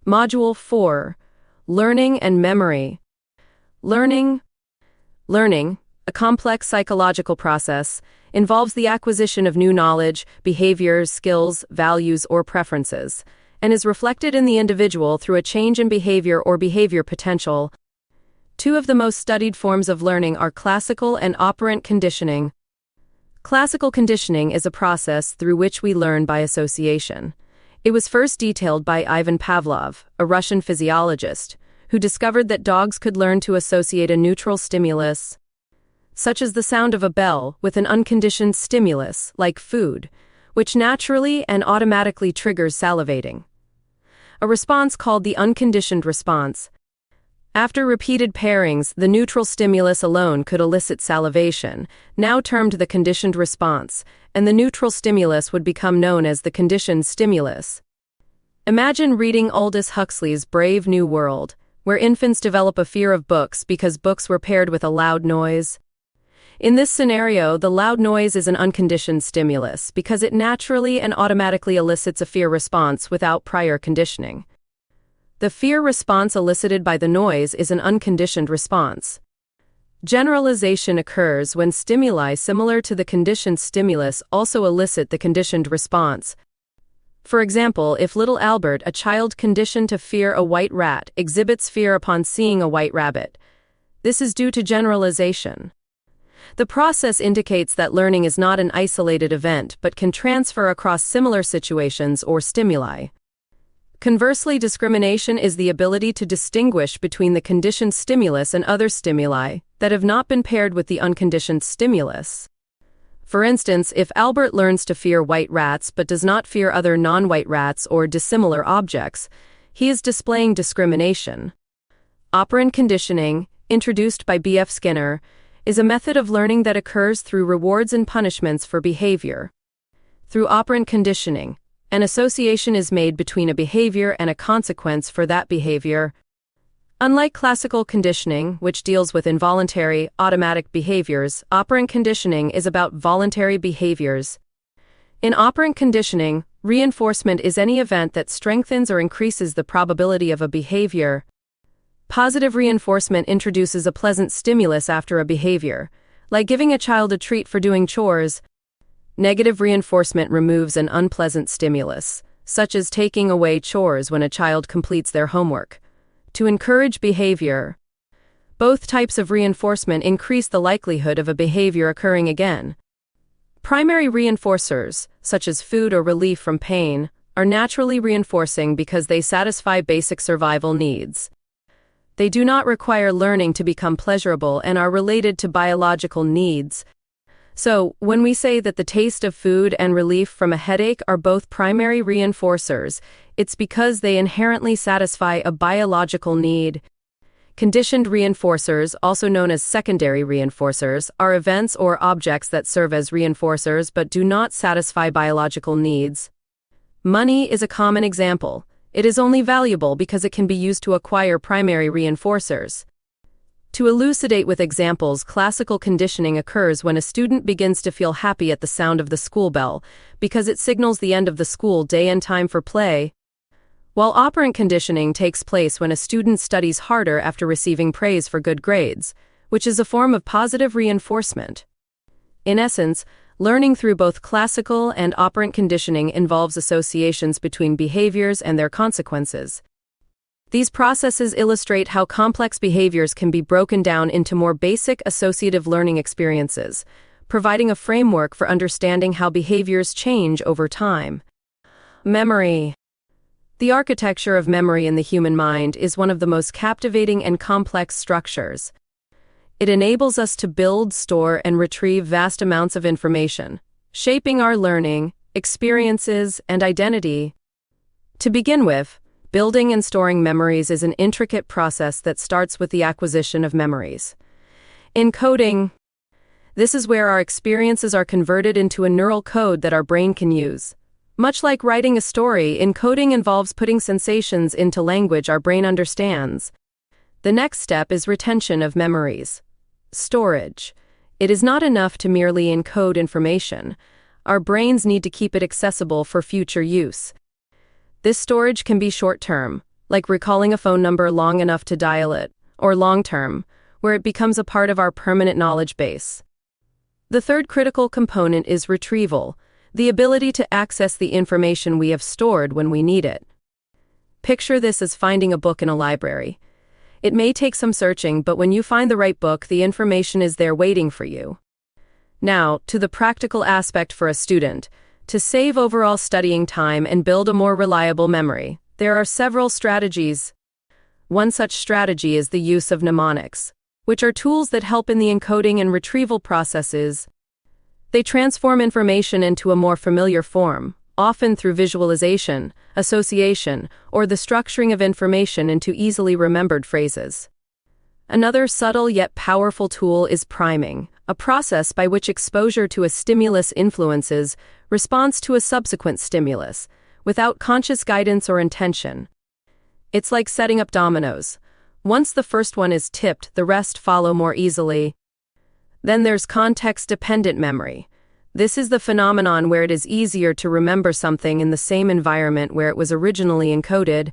Module 4. Learning and Memory. Learning, a complex psychological process, involves the acquisition of new knowledge, behaviors, skills, values, or preferences, and is reflected in the individual through a change in behavior or behavior potential. Two of the most studied forms of learning are classical and operant conditioning. Classical conditioning is a process through which we learn by association. It was first detailed by Ivan Pavlov, a Russian physiologist, who discovered that dogs could learn to associate a neutral stimulus, such as the sound of a bell, with an unconditioned stimulus, like food, which naturally and automatically triggers salivating. A response called the unconditioned response. After repeated pairings, the neutral stimulus alone could elicit salivation, now termed the conditioned response, and the neutral stimulus would become known as the conditioned stimulus. Imagine reading Aldous Huxley's Brave New World, where infants develop a fear of books because books were paired with a loud noise. In this scenario, the loud noise is an unconditioned stimulus because it naturally and automatically elicits a fear response without prior conditioning. The fear response elicited by the noise is an unconditioned response. Generalization occurs when stimuli similar to the conditioned stimulus also elicit the conditioned response. For example, if little Albert, a child conditioned to fear a white rat, exhibits fear upon seeing a white rabbit, this is due to generalization. The process indicates that learning is not an isolated event but can transfer across similar situations or stimuli. Conversely, discrimination is the ability to distinguish between the conditioned stimulus and other stimuli that have not been paired with the unconditioned stimulus. For instance, if Albert learns to fear white rats but does not fear other non-white rats or dissimilar objects, he is displaying discrimination. Operant conditioning, introduced by B.F. Skinner, is a method of learning that occurs through rewards and punishments for behavior. Through operant conditioning, an association is made between a behavior and a consequence for that behavior. Unlike classical conditioning, which deals with involuntary, automatic behaviors, operant conditioning is about voluntary behaviors. In operant conditioning, reinforcement is any event that strengthens or increases the probability of a behavior. Positive reinforcement introduces a pleasant stimulus after a behavior, like giving a child a treat for doing chores. Negative reinforcement removes an unpleasant stimulus, such as taking away chores when a child completes their homework. To encourage behavior, both types of reinforcement increase the likelihood of a behavior occurring again. Primary reinforcers, such as food or relief from pain, are naturally reinforcing because they satisfy basic survival needs. They do not require learning to become pleasurable and are related to biological needs. So, when we say that the taste of food and relief from a headache are both primary reinforcers, it's because they inherently satisfy a biological need. Conditioned reinforcers, also known as secondary reinforcers, are events or objects that serve as reinforcers but do not satisfy biological needs. Money is a common example. It is only valuable because it can be used to acquire primary reinforcers. To elucidate with examples, classical conditioning occurs when a student begins to feel happy at the sound of the school bell, because it signals the end of the school day and time for play, while operant conditioning takes place when a student studies harder after receiving praise for good grades, which is a form of positive reinforcement. In essence, learning through both classical and operant conditioning involves associations between behaviors and their consequences. These processes illustrate how complex behaviors can be broken down into more basic associative learning experiences, providing a framework for understanding how behaviors change over time. Memory. The architecture of memory in the human mind is one of the most captivating and complex structures. It enables us to build, store, and retrieve vast amounts of information, shaping our learning, experiences, and identity. To begin with, building and storing memories is an intricate process that starts with the acquisition of memories. Encoding. This is where our experiences are converted into a neural code that our brain can use. Much like writing a story, encoding involves putting sensations into language our brain understands. The next step is retention of memories. Storage. It is not enough to merely encode information. Our brains need to keep it accessible for future use. This storage can be short-term, like recalling a phone number long enough to dial it, or long-term, where it becomes a part of our permanent knowledge base. The third critical component is retrieval, the ability to access the information we have stored when we need it. Picture this as finding a book in a library. It may take some searching, but when you find the right book, the information is there waiting for you. Now, to the practical aspect for a student. To save overall studying time and build a more reliable memory, there are several strategies. One such strategy is the use of mnemonics, which are tools that help in the encoding and retrieval processes. They transform information into a more familiar form, often through visualization, association, or the structuring of information into easily remembered phrases. Another subtle yet powerful tool is priming, a process by which exposure to a stimulus influences response to a subsequent stimulus, without conscious guidance or intention. It's like setting up dominoes. Once the first one is tipped, the rest follow more easily. Then there's context-dependent memory. This is the phenomenon where it is easier to remember something in the same environment where it was originally encoded.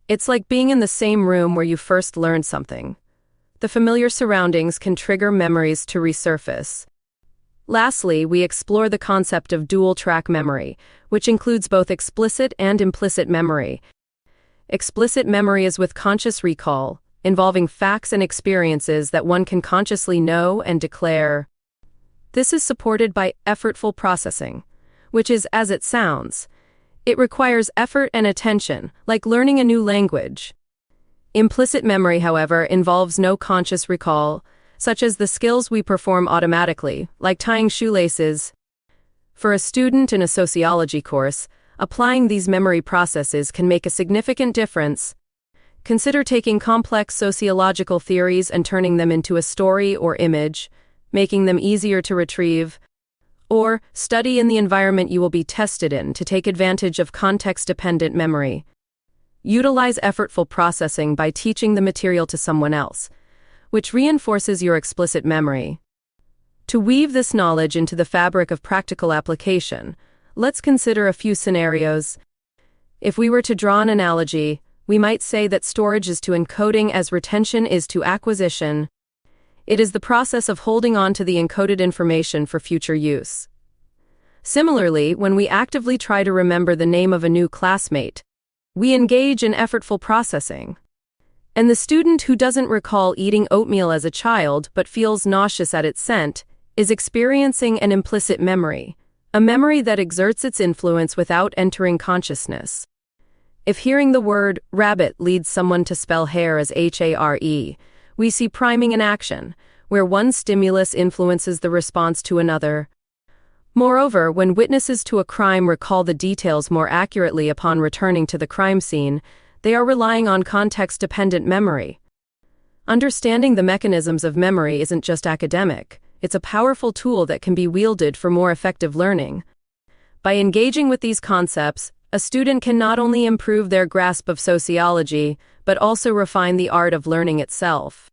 It's like being in the same room where you first learned something. The familiar surroundings can trigger memories to resurface. Lastly, we explore the concept of dual-track memory, which includes both explicit and implicit memory. Explicit memory is with conscious recall, involving facts and experiences that one can consciously know and declare. This is supported by effortful processing, which is as it sounds. It requires effort and attention, like learning a new language. Implicit memory, however, involves no conscious recall, such as the skills we perform automatically, like tying shoelaces. For a student in a sociology course, applying these memory processes can make a significant difference. Consider taking complex sociological theories and turning them into a story or image, making them easier to retrieve. Or, study in the environment you will be tested in to take advantage of context-dependent memory. Utilize effortful processing by teaching the material to someone else, which reinforces your explicit memory. To weave this knowledge into the fabric of practical application, let's consider a few scenarios. If we were to draw an analogy, we might say that storage is to encoding as retention is to acquisition. It is the process of holding on to the encoded information for future use. Similarly, when we actively try to remember the name of a new classmate, we engage in effortful processing. And the student who doesn't recall eating oatmeal as a child but feels nauseous at its scent is experiencing an implicit memory, a memory that exerts its influence without entering consciousness. If hearing the word rabbit leads someone to spell hare as hare, we see priming in action, where one stimulus influences the response to another. Moreover, when witnesses to a crime recall the details more accurately upon returning to the crime scene, they are relying on context-dependent memory. Understanding the mechanisms of memory isn't just academic, it's a powerful tool that can be wielded for more effective learning. By engaging with these concepts, a student can not only improve their grasp of sociology, but also refine the art of learning itself.